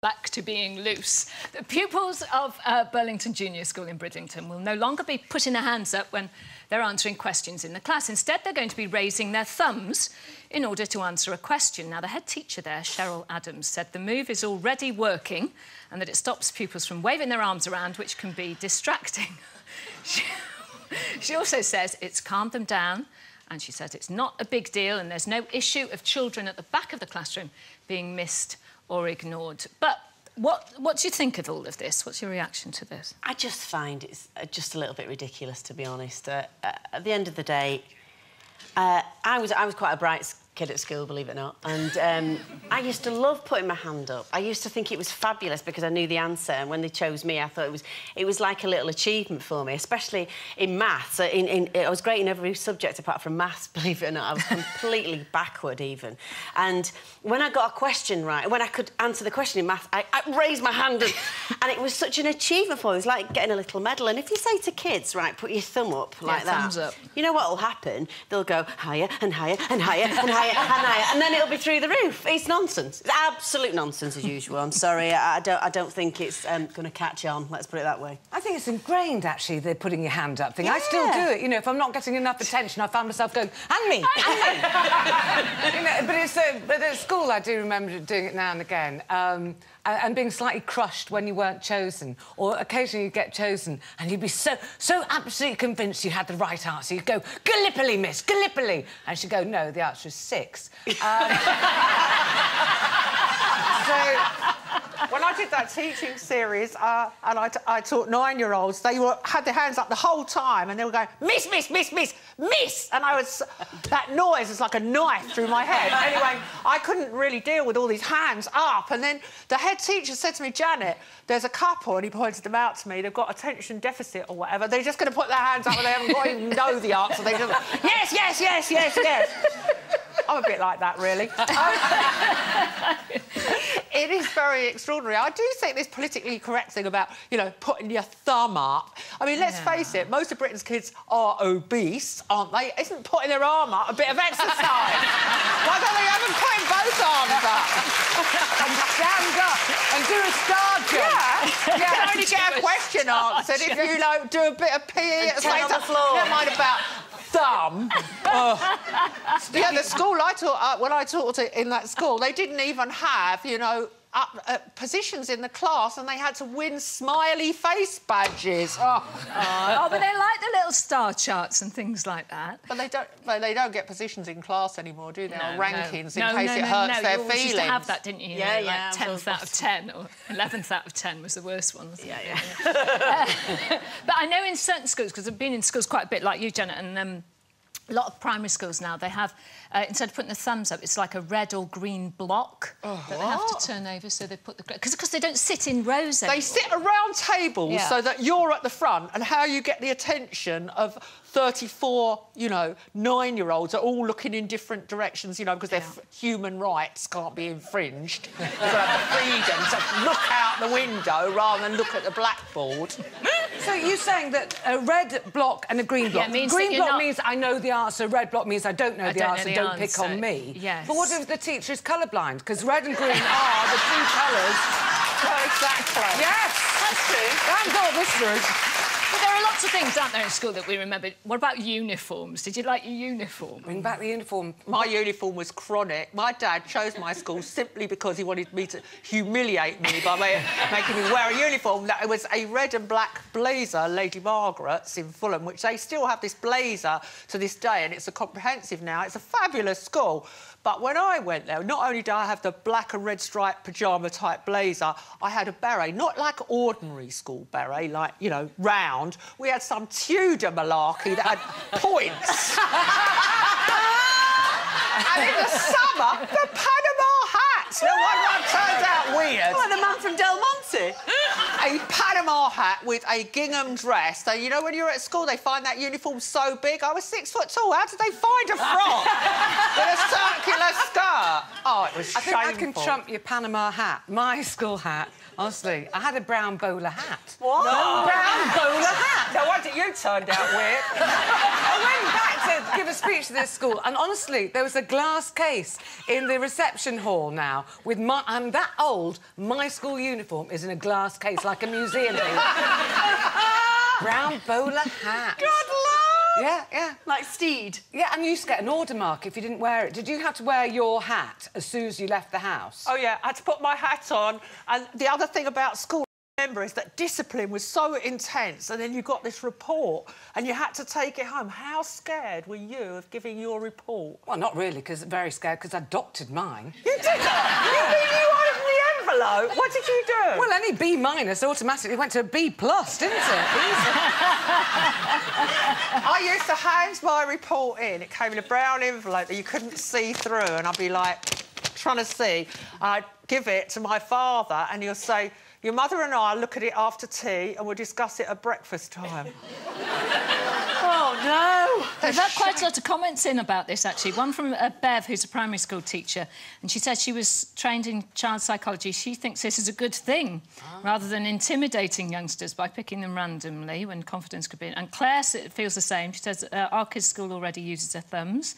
Back to being loose. The pupils of Burlington Junior School in Bridlington will no longer be putting their hands up when they're answering questions in the class. Instead, they're going to be raising their thumbs in order to answer a question. Now, the head teacher there, Cheryl Adams, said the move is already working and that it stops pupils from waving their arms around, which can be distracting. She also says it's calmed them down, and she says it's not a big deal and there's no issue of children at the back of the classroom being missed or ignored. But what do you think of all of this? What's your reaction to this? I just find it's just a little bit ridiculous, to be honest. At the end of the day, I was quite a bright kid at school, believe it or not, and I used to love putting my hand up. I used to think it was fabulous because I knew the answer, and when they chose me, I thought it was like a little achievement for me, especially in maths. I was great in every subject apart from maths, believe it or not. I was completely backward, even. And when I got a question right, when I could answer the question in maths, I raised my hand, and it was such an achievement for me. It was like getting a little medal. And if you say to kids, right, put your thumb up like that, thumbs up, you know what will happen? They'll go higher and higher and higher and higher and higher, and then it'll be through the roof. It's nonsense. It's absolute nonsense, as usual. I'm sorry. I don't think it's going to catch on. Let's put it that way. I think it's ingrained, actually, the putting your hand up thing. Yeah. I still do it. You know, if I'm not getting enough attention, I find myself going, and me, and me. You know, but at school, I do remember doing it now and again. And being slightly crushed when you weren't chosen, or occasionally you'd get chosen and you'd be so absolutely convinced you had the right answer. You'd go, Gallipoli, miss, Gallipoli. And she'd go, no, the answer is 6. When I did that teaching series, and I taught 9-year-olds, they had their hands up the whole time, and they were going, miss, miss, miss, miss, miss! And that noise was like a knife through my head. Anyway, I couldn't really deal with all these hands up, and then the head teacher said to me, Janet, there's a couple, and he pointed them out to me, they've got attention deficit or whatever, they're just going to put their hands up and they haven't got to even know the answer. They just, yes, yes, yes, yes, yes. I'm a bit like that, really. It is very extraordinary. I do think this politically correct thing about, you know, putting your thumb up. I mean, let's face it, most of Britain's kids are obese, aren't they? Isn't putting their arm up a bit of exercise? Why don't they have them putting both arms up? And stand up and do a star jump. Yeah. You can only get a question answered if you, like, do a bit of PE at the same time. Never mind about thumb. Yeah, the school I taught when I taught in that school, they didn't even have, you know, positions in the class, and they had to win smiley face badges. Oh, but they like the little star charts and things like that. But they don't get positions in class anymore, do they? No, or rankings in case it hurts their feelings. You used to have that, didn't you? Yeah, you know, yeah. Like 10th out of 10 or 11th out of 10 was the worst one. Yeah. But I know in certain schools, because I've been in schools quite a bit like you, Janet, and a lot of primary schools now, they have, instead of putting the thumbs up, it's like a red or green block that they have to turn over, so they put the... Because they don't sit in rows anymore. They sit around tables so that you're at the front, and how you get the attention of 34, you know, 9-year-olds are all looking in different directions, you know, because their human rights can't be infringed. They've got the freedom to look out the window rather than look at the blackboard. So you're saying that a red block and a green block... Yeah, green block means I know the answer, red block means I don't know the answer, don't pick on me. Yes. But what if the teacher is colourblind? Because red and green are the two colours. Oh, exactly. Yes! That's true. Thank God, listeners. But there are lots of things, aren't there, in school that we remember. What about uniforms? Did you like your uniform? Bring back the uniform. My uniform was chronic. My dad chose my school simply because he wanted me to humiliate me by making me wear a uniform. That it was a red and black blazer, Lady Margaret's in Fulham, which they still have this blazer to this day, and it's a comprehensive now. It's a fabulous school. But when I went there, not only did I have the black and red striped pyjama-type blazer, I had a beret, not like ordinary school beret, like, you know, round. We had some Tudor malarkey that had points. And in the summer, the Panama hats. No wonder I turned out weird. Like the man from Del Monte. A Panama Panama hat with a gingham dress. So, you know, when you're at school, they find that uniform so big. I was 6 foot tall. How did they find a frock with a circular skirt? Oh, it was shameful. I think I can trump your Panama hat. My school hat, honestly. I had a brown bowler hat. What? No, brown bowler hat. No wonder you turned out weird. I went back to give a speech to this school, and honestly, there was a glass case in the reception hall now with my... I'm that old, my school uniform is in a glass case, like a museum thing. Brown bowler hat. Good lord! Yeah, yeah. Like Steed. Yeah, and you used to get an order mark if you didn't wear it. Did you have to wear your hat as soon as you left the house? Oh, yeah, I had to put my hat on. And the other thing about school, I remember, is that discipline was so intense, and then you got this report and you had to take it home. How scared were you of giving your report? Well, not really, because very scared, because I doctored mine. You did that? You opened the envelope? What did you do? Well, any B- automatically went to a B+, didn't it? I used to hand my report in. It came in a brown envelope that you couldn't see through, and I'd be, like, trying to see. I'd give it to my father, and he'll say, your mother and I look at it after tea and we'll discuss it at breakfast time. Oh, no! We've had quite a lot of comments in about this, actually. One from Bev, who's a primary school teacher, and she said she was trained in child psychology. She thinks this is a good thing, rather than intimidating youngsters by picking them randomly when confidence could be... And Claire feels the same. She says our kids' school already uses their thumbs.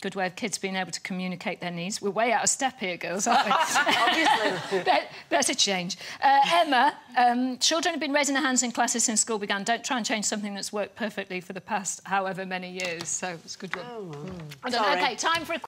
Good way of kids being able to communicate their needs. We're way out of step here, girls, aren't we? Obviously. There's a change. Emma, children have been raising their hands in classes since school began. Don't try and change something that's worked perfectly for the past however many years. So it's a good one. Oh, sorry. OK, time for a